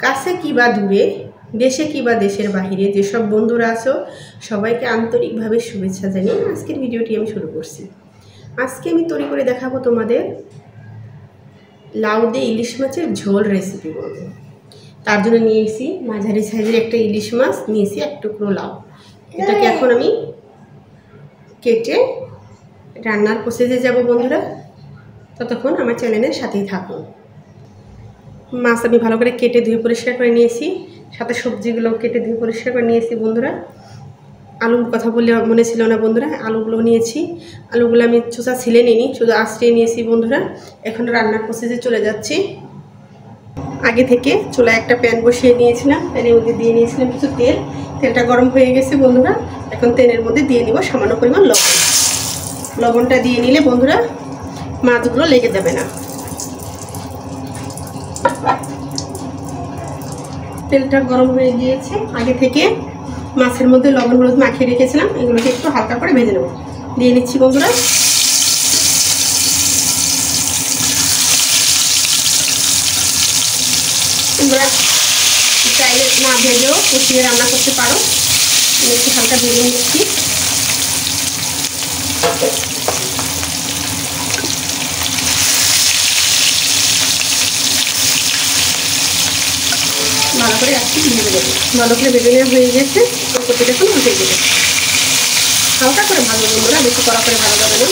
কাছে কিবা দূরে, দেশে কিবা দেশের বাহিরে যেসব বন্ধুরা আছো সবাইকে আন্তরিকভাবে শুভেচ্ছা জানিয়ে আজকের ভিডিওটি আমি শুরু করছি। আজকে আমি তৈরি করে দেখাবো তোমাদের লাউ দিয়ে ইলিশ মাছের ঝোল রেসিপি করবো। তার জন্য নিয়েছি মাঝারি সাইজের একটা ইলিশ মাছ, নিয়েছি এক টুকরো লাউ। এটাকে এখন আমি কেটে রান্নার প্রসেসে যাব বন্ধুরা। ততক্ষণ আমার চ্যানেলের সাথেই থাকুন। মাছ আমি ভালো করে কেটে ধুয়ে পরিষ্কার করে নিয়েছি, সাথে সবজিগুলো কেটে ধুয়ে পরিষ্কার করে নিয়েছি বন্ধুরা। আলুর কথা বললে মনে ছিল না বন্ধুরা, আলুগুলো নিয়েছি। আলুগুলো আমি চোষা ছিলে নিইনি, শুধু আঁচড়িয়ে নিয়েছি বন্ধুরা। এখন রান্নার প্রসেসে চলে যাচ্ছি। আগে থেকে চুলায় একটা প্যান বসিয়ে নিয়েছিলাম, প্যানের মধ্যে দিয়ে নিয়েছিলাম কিছু তেল। তেলটা গরম হয়ে গেছে বন্ধুরা। এখন তেলের মধ্যে দিয়ে নিব সামান্য পরিমাণ লবণ। লবণটা দিয়ে নিলে বন্ধুরা মাছগুলো লেগে যাবে না। তেলটা গরম হয়ে গিয়েছে। আগে থেকে মাছের মধ্যে লবণ হলুদ মাখিয়ে রেখেছিলাম, এগুলোকে একটু হালকা করে ভেজে নেব। দিয়ে নিচ্ছি বন্ধুরা। তোমরা চাইলে না ভেজেও কষিয়ে রান্না করতে পারো। একটু হালকা ভেজে নিচ্ছি। ভালো করে একটু ভেজে দেবো। ভালো করে ভেজে নেওয়া হয়ে গেছে। কপিটা এখন উঠে দেবে। হালকা করে ভালো বন্ধুরা, বেশি কড়া করে ভালো যাবে না।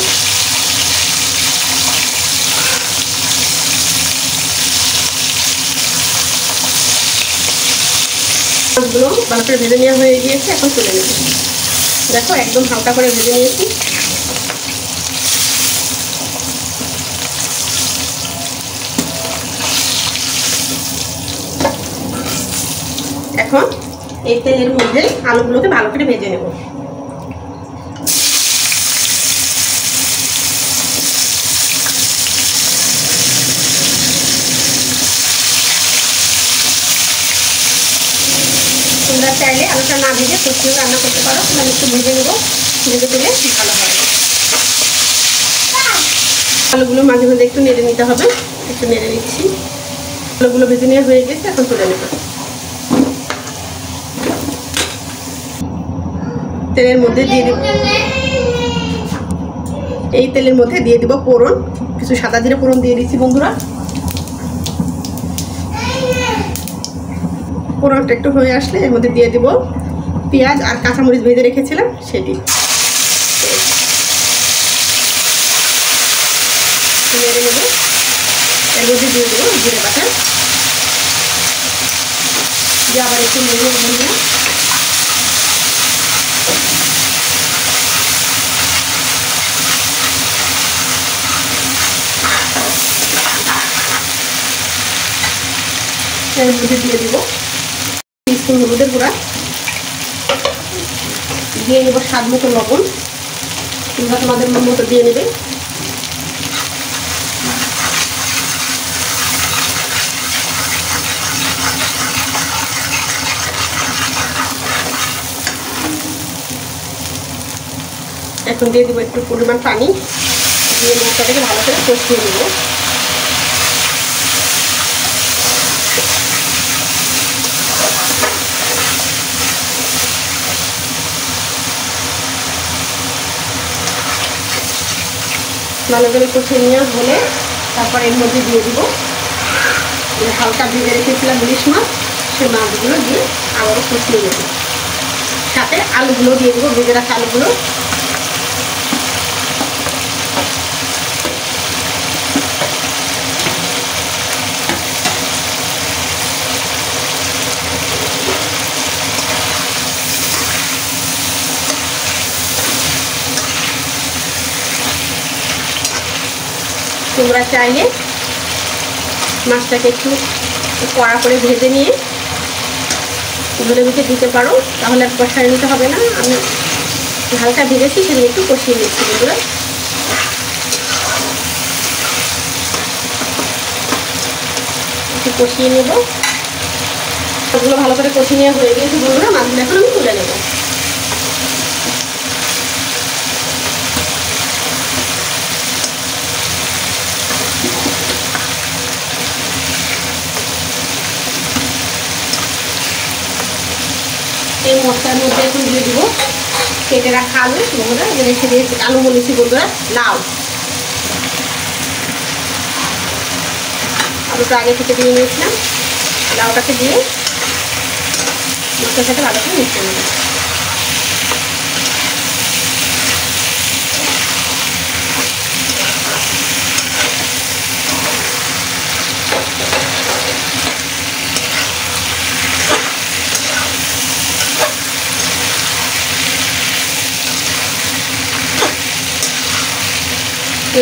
মাছগুলো ভালো করে ভেজে নেওয়া হয়ে গিয়েছে, এখন তুলে নেব। দেখো একদম হালকা করে ভেজে নিয়েছি। এখন এই তেলের মধ্যে আলুগুলোকে ভালো করে ভেজে নেব। তোমরা চাইলে আলুটা না ভেজে কষিয়েও রান্না করতে পারো। আমি একটু ভেজে নেবো, ভেজে দিলে ভালো হয়। আলুগুলো মাঝে মাঝে একটু নেড়ে নিতে হবে। একটু নেড়ে নিচ্ছি। আলুগুলো ভেজে নেওয়া হয়ে গেছে, এখন তুলে নেব। তেলের মধ্যে দিয়ে দেব, এই তেলের মধ্যে দিয়ে দেবো ফোড়ন। কিছু সাদা জিরে ফোড়ন দিয়ে দিচ্ছি বন্ধুরা। ফোড়নটা একটু হয়ে আসলে এর মধ্যে দিয়ে দেব পেঁয়াজ আর কাঁচামরিচ ভেজে রেখেছিলাম সেটি। নেড়ে নেব। এর মধ্যে দিয়ে দেবো জিরে বাটা, দিয়ে আবার একটু নেড়ে নেব। এর মধ্যে দিয়ে দেব টিস্পুন হলুদের গুঁড়া, দিয়ে নেব স্বাদ মতো লবণ। তোমরা তোমাদের মন মতো দিয়ে নেবে। এখন দিয়ে দেবো একটু পরিমাণ পানি, দিয়ে মশলাটাকে ভালো করে কষিয়ে নেব। ভালো করে কষিয়ে নেওয়া হলে তারপর এর মধ্যে দিয়ে দিব হালকা ভেজে রেখেছিলাম ইলিশ মাছ। সেই মাছগুলো দিয়ে আবারও কষিয়ে নেব। সাথে আলুগুলো দিয়ে দেবো, ভেজে রাখা আলুগুলো। তোমরা চাইলে মাছটাকে একটু কড়া করে ভেজে নিয়ে ধরে মুখে দিতে পারো, তাহলে আর কষায় নিতে হবে না। আমি হালকা ভেজেছি, সেগুলো একটু কষিয়ে নিচ্ছি বন্ধুরা। একটু কষিয়ে নেব। মাছগুলো ভালো করে কষিয়ে নেওয়া হয়ে গিয়েছে বন্ধুরা। মাছগুলো এখন আমি তুলে নেব। এই মশলার মধ্যে এখন দিয়ে দেবো কেটে রাখা আলু। বন্ধুরা রেখে দিয়েছি, আলু বলেছি বন্ধুরা, লাউ। আলুটা আগে থেকে দিয়ে নিয়েছিলাম, লাউটাকে দিয়ে মশলার সাথে ভালো করে মিশিয়ে নেব।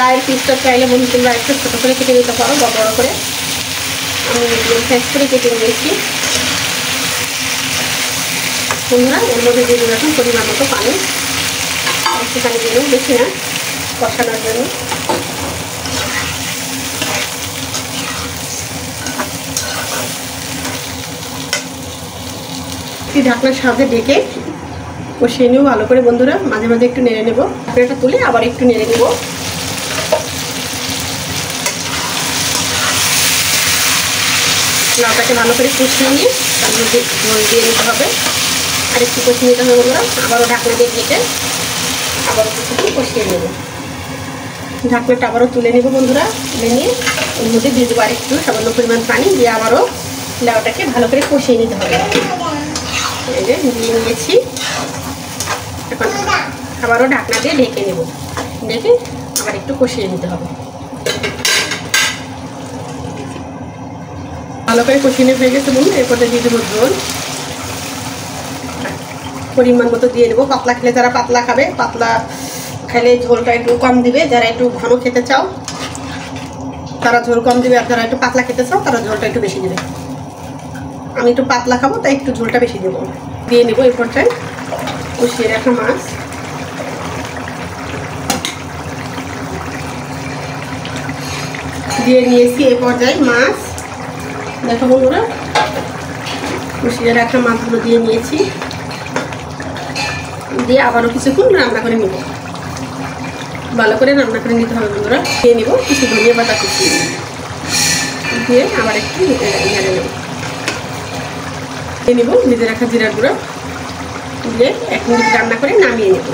লাউয়ের পিসটা চাইলে বন্ধু তোমরা একটু ছোটো করে কেটে নিতে পারো, বড় বড় করে। আমি মিডিয়াম সাইজ করে কেটে নিয়েছি। বন্ধুরা এর মধ্যে দিয়ে দেবো এখন পরিমাণ মতো পানি, একটুখানি দিয়ে দেবো, বেশি না, কষানোর জন্য। ঢাকনার সাথে ডেকে কষিয়ে নেবো ভালো করে বন্ধুরা। মাঝে মাঝে একটু নেড়ে নেবো, ঢাকনাটা তুলে আবার একটু নেড়ে নেবো। লাউটাকে ভালো করে কষিয়ে নিয়ে তার মধ্যে ঝোল দিয়ে নিতে হবে, আর একটু কষিয়ে নিতে হবে বন্ধুরা। আবারও ঢাকনা দিয়ে ঢেকে আবারও কিছুক্ষণ কষিয়ে নেব। ঢাকনাটা আবারও তুলে নেব বন্ধুরা। তুলে নিয়ে ওর মধ্যে দিয়ে দেবো আর একটু সামান্য পরিমাণ পানি দিয়ে আবারও লাউটাকে ভালো করে কষিয়ে নিতে হবে। এই যে দিয়ে নিয়েছি, এখন আবারও ঢাকনা দিয়ে ঢেকে নেব। ঢেকে আবার একটু কষিয়ে নিতে হবে। ভালো করে কষিয়ে হয়ে গেছে বলুন। এরপরে দিয়ে দেবো ঝোল, পরিমাণ মতো দিয়ে দেবো। পাতলা খেলে যারা পাতলা খাবে, পাতলা খেলে ঝোলটা একটু কম দিবে। যারা একটু ঘন খেতে চাও তারা ঝোল কম দিবে, আর যারা একটু পাতলা খেতে চাও তারা ঝোলটা একটু বেশি দিবে। আমি একটু পাতলা খাবো তাই একটু ঝোলটা বেশি দেবো। দিয়ে নেবো এই পর্যায়ে কষিয়ে রাখা মাছ। দিয়ে নিয়েছি এই পর্যায়ে মাছ। দেখো বন্ধুরা কষিয়ে রাখা মাছগুলো দিয়ে নিয়েছি, দিয়ে আবারও কিছুক্ষণ রান্না করে নেব। ভালো করে রান্না করে নিতে হবে বন্ধুরা। দিয়ে নেব কিছু ধনিয়া পাতা কুচিয়ে দিয়ে আবার একটু নেড়ে নেব। দিয়ে নেব ভেজে রাখা জিরার গুঁড়ো দিয়ে 1 মিনিট রান্না করে নামিয়ে নেব।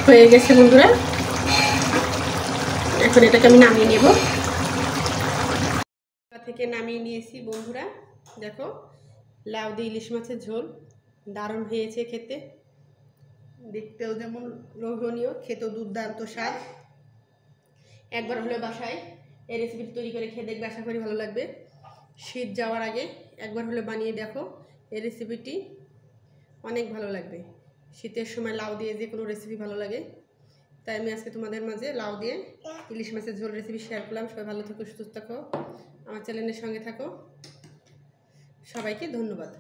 হয়ে গেছে বন্ধুরা, এখন এটাকে আমি নামিয়ে নেব। থেকে নামিয়ে নিয়েছি বন্ধুরা। দেখো লাউ দিয়ে ইলিশ মাছের ঝোল দারুণ হয়েছে খেতে, দেখতেও যেমন লোভনীয়, খেতেও দুর্দান্ত স্বাদ। একবার হলে বাসায় এই রেসিপিটি তৈরি করে খেয়ে দেখবে, আশা করি ভালো লাগবে। শীত যাওয়ার আগে একবার হলে বানিয়ে দেখো, এই রেসিপিটি অনেক ভালো লাগবে। শীতের সময় লাউ দিয়ে যে কোনো রেসিপি ভালো লাগে, তাই আমি আজকে তোমাদের মাঝে লাউ দিয়ে ইলিশ মাছের ঝোল রেসিপি শেয়ার করলাম। সবাই ভালো থাকো, সুস্থ থাকো, আমার চ্যানেলের সঙ্গে থাকো। সবাইকে ধন্যবাদ।